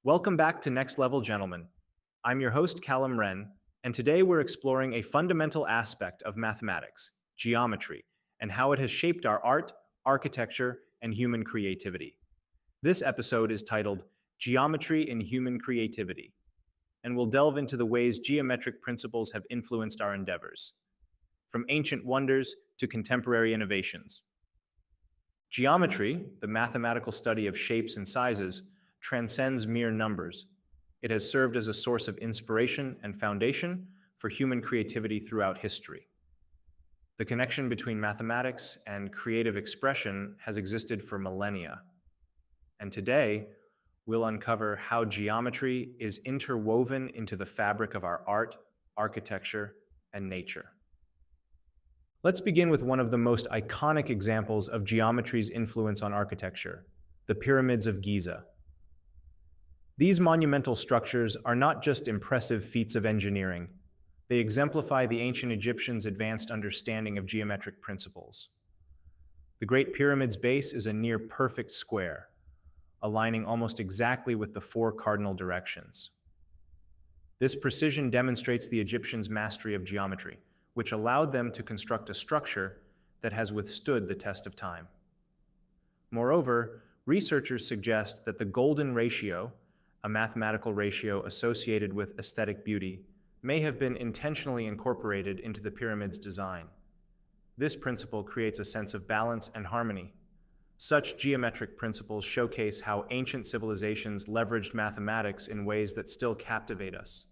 Welcome back to Next Level Gentlemen. I'm your host, Callum Wren, and today we're exploring a fundamental aspect of mathematics, geometry, and how it has shaped our art, architecture, and human creativity. This episode is titled Geometry in Human Creativity, and we'll delve into the ways geometric principles have influenced our endeavors, from ancient wonders to contemporary innovations. Geometry, the mathematical study of shapes and sizes, transcends mere numbers. It has served as a source of inspiration and foundation for human creativity throughout history. The connection between mathematics and creative expression has existed for millennia. And today, we'll uncover how geometry is interwoven into the fabric of our art, architecture, and nature. Let's begin with one of the most iconic examples of geometry's influence on architecture, the pyramids of Giza. These monumental structures are not just impressive feats of engineering, they exemplify the ancient Egyptians' advanced understanding of geometric principles. The Great Pyramid's base is a near perfect square, aligning almost exactly with the four cardinal directions. This precision demonstrates the Egyptians' mastery of geometry, which allowed them to construct a structure that has withstood the test of time. Moreover, researchers suggest that the golden ratio, a mathematical ratio associated with aesthetic beauty, may have been intentionally incorporated into the pyramid's design. This principle creates a sense of balance and harmony. Such geometric principles showcase how ancient civilizations leveraged mathematics in ways that still captivate us.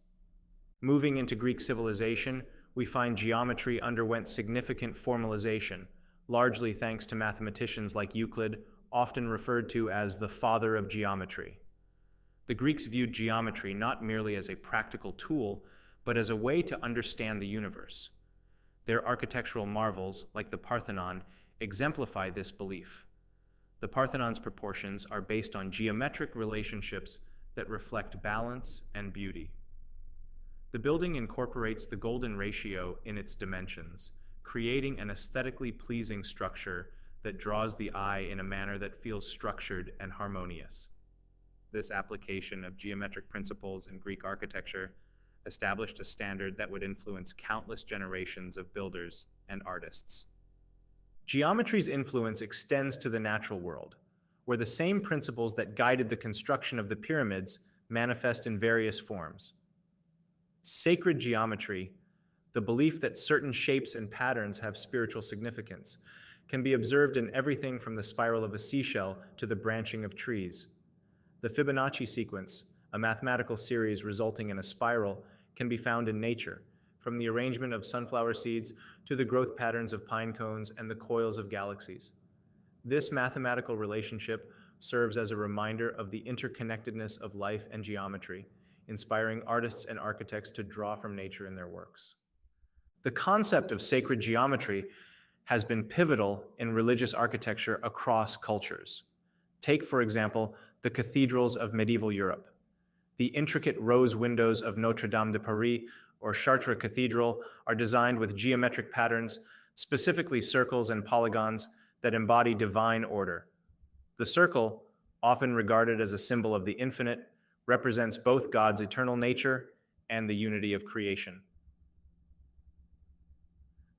Moving into Greek civilization, we find geometry underwent significant formalization, largely thanks to mathematicians like Euclid, often referred to as the father of geometry. The Greeks viewed geometry not merely as a practical tool, but as a way to understand the universe. Their architectural marvels, like the Parthenon, exemplify this belief. The Parthenon's proportions are based on geometric relationships that reflect balance and beauty. The building incorporates the golden ratio in its dimensions, creating an aesthetically pleasing structure that draws the eye in a manner that feels structured and harmonious. This application of geometric principles in Greek architecture established a standard that would influence countless generations of builders and artists. Geometry's influence extends to the natural world, where the same principles that guided the construction of the pyramids manifest in various forms. Sacred geometry, the belief that certain shapes and patterns have spiritual significance, can be observed in everything from the spiral of a seashell to the branching of trees. The Fibonacci sequence, a mathematical series resulting in a spiral, can be found in nature, from the arrangement of sunflower seeds to the growth patterns of pine cones and the coils of galaxies. This mathematical relationship serves as a reminder of the interconnectedness of life and geometry, inspiring artists and architects to draw from nature in their works. The concept of sacred geometry has been pivotal in religious architecture across cultures. Take, for example, the cathedrals of medieval Europe. The intricate rose windows of Notre Dame de Paris or Chartres Cathedral are designed with geometric patterns, specifically circles and polygons, that embody divine order. The circle, often regarded as a symbol of the infinite, represents both God's eternal nature and the unity of creation.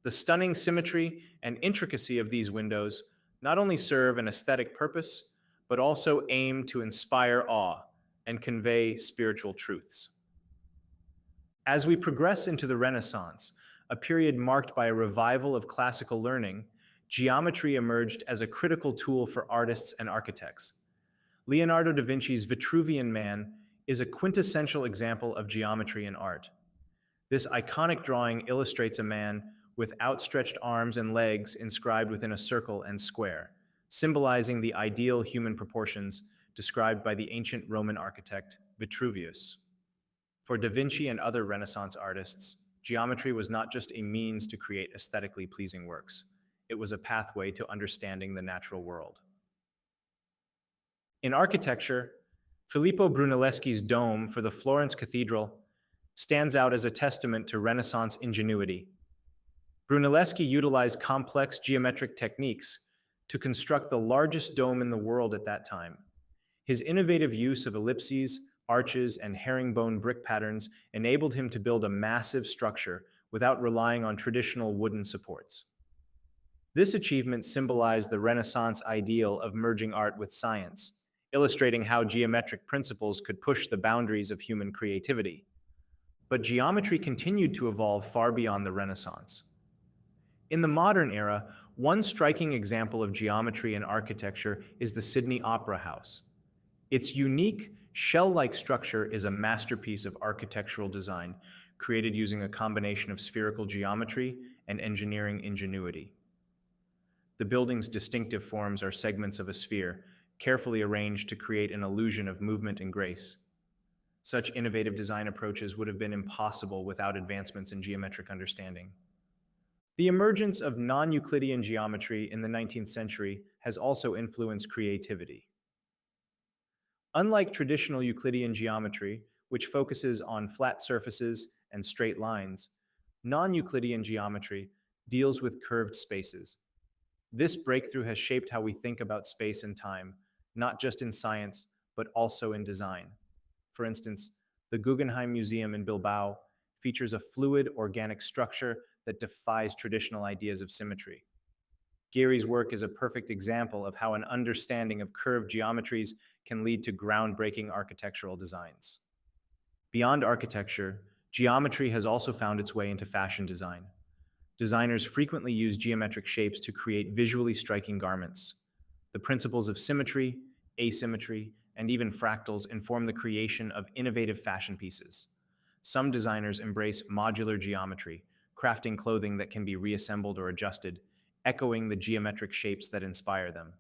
The stunning symmetry and intricacy of these windows not only serve an aesthetic purpose, but also aim to inspire awe and convey spiritual truths. As we progress into the Renaissance, a period marked by a revival of classical learning, geometry emerged as a critical tool for artists and architects. Leonardo da Vinci's Vitruvian Man is a quintessential example of geometry in art. This iconic drawing illustrates a man with outstretched arms and legs inscribed within a circle and square, symbolizing the ideal human proportions described by the ancient Roman architect Vitruvius. For Da Vinci and other Renaissance artists, geometry was not just a means to create aesthetically pleasing works. It was a pathway to understanding the natural world. In architecture, Filippo Brunelleschi's dome for the Florence Cathedral stands out as a testament to Renaissance ingenuity. Brunelleschi utilized complex geometric techniques to construct the largest dome in the world at that time. His innovative use of ellipses, arches, and herringbone brick patterns enabled him to build a massive structure without relying on traditional wooden supports. This achievement symbolized the Renaissance ideal of merging art with science, illustrating how geometric principles could push the boundaries of human creativity. But geometry continued to evolve far beyond the Renaissance. In the modern era, one striking example of geometry in architecture is the Sydney Opera House. Its unique, shell-like structure is a masterpiece of architectural design, created using a combination of spherical geometry and engineering ingenuity. The building's distinctive forms are segments of a sphere, carefully arranged to create an illusion of movement and grace. Such innovative design approaches would have been impossible without advancements in geometric understanding. The emergence of non-Euclidean geometry in the 19th century has also influenced creativity. Unlike traditional Euclidean geometry, which focuses on flat surfaces and straight lines, non-Euclidean geometry deals with curved spaces. This breakthrough has shaped how we think about space and time, not just in science, but also in design. For instance, the Guggenheim Museum in Bilbao features a fluid, organic structure that defies traditional ideas of symmetry. Geary's work is a perfect example of how an understanding of curved geometries can lead to groundbreaking architectural designs. Beyond architecture, geometry has also found its way into fashion design. Designers frequently use geometric shapes to create visually striking garments. The principles of symmetry, asymmetry, and even fractals inform the creation of innovative fashion pieces. Some designers embrace modular geometry, crafting clothing that can be reassembled or adjusted, echoing the geometric shapes that inspire them.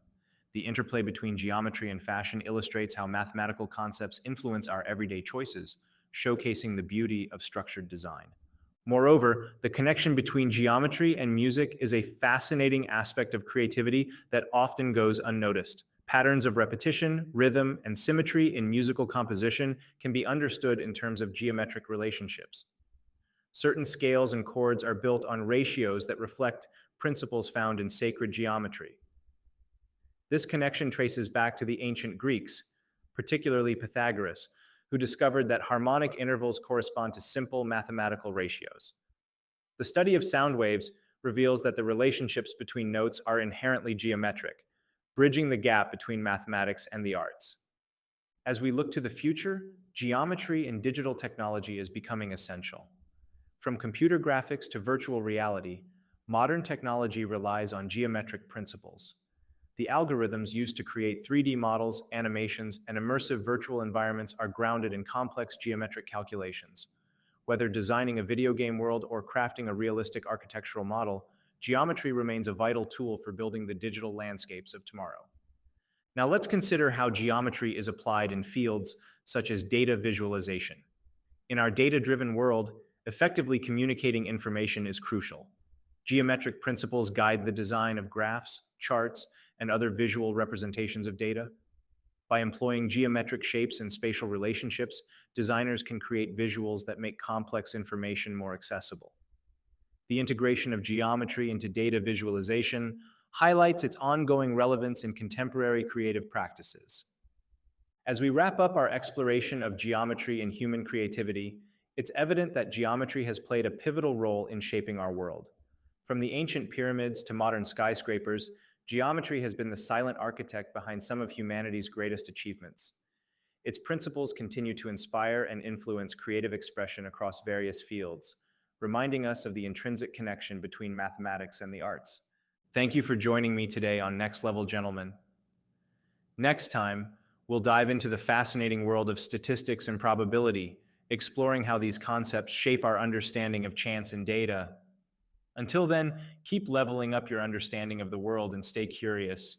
The interplay between geometry and fashion illustrates how mathematical concepts influence our everyday choices, showcasing the beauty of structured design. Moreover, the connection between geometry and music is a fascinating aspect of creativity that often goes unnoticed. Patterns of repetition, rhythm, and symmetry in musical composition can be understood in terms of geometric relationships. Certain scales and chords are built on ratios that reflect principles found in sacred geometry. This connection traces back to the ancient Greeks, particularly Pythagoras, who discovered that harmonic intervals correspond to simple mathematical ratios. The study of sound waves reveals that the relationships between notes are inherently geometric, bridging the gap between mathematics and the arts. As we look to the future, geometry in digital technology is becoming essential. From computer graphics to virtual reality, modern technology relies on geometric principles. The algorithms used to create 3D models, animations, and immersive virtual environments are grounded in complex geometric calculations. Whether designing a video game world or crafting a realistic architectural model, geometry remains a vital tool for building the digital landscapes of tomorrow. Now let's consider how geometry is applied in fields such as data visualization. In our data-driven world, effectively communicating information is crucial. Geometric principles guide the design of graphs, charts, and other visual representations of data. By employing geometric shapes and spatial relationships, designers can create visuals that make complex information more accessible. The integration of geometry into data visualization highlights its ongoing relevance in contemporary creative practices. As we wrap up our exploration of geometry and human creativity, it's evident that geometry has played a pivotal role in shaping our world. From the ancient pyramids to modern skyscrapers, geometry has been the silent architect behind some of humanity's greatest achievements. Its principles continue to inspire and influence creative expression across various fields, reminding us of the intrinsic connection between mathematics and the arts. Thank you for joining me today on Next Level Gentlemen. Next time, we'll dive into the fascinating world of statistics and probability, exploring how these concepts shape our understanding of chance and data. Until then, keep leveling up your understanding of the world and stay curious.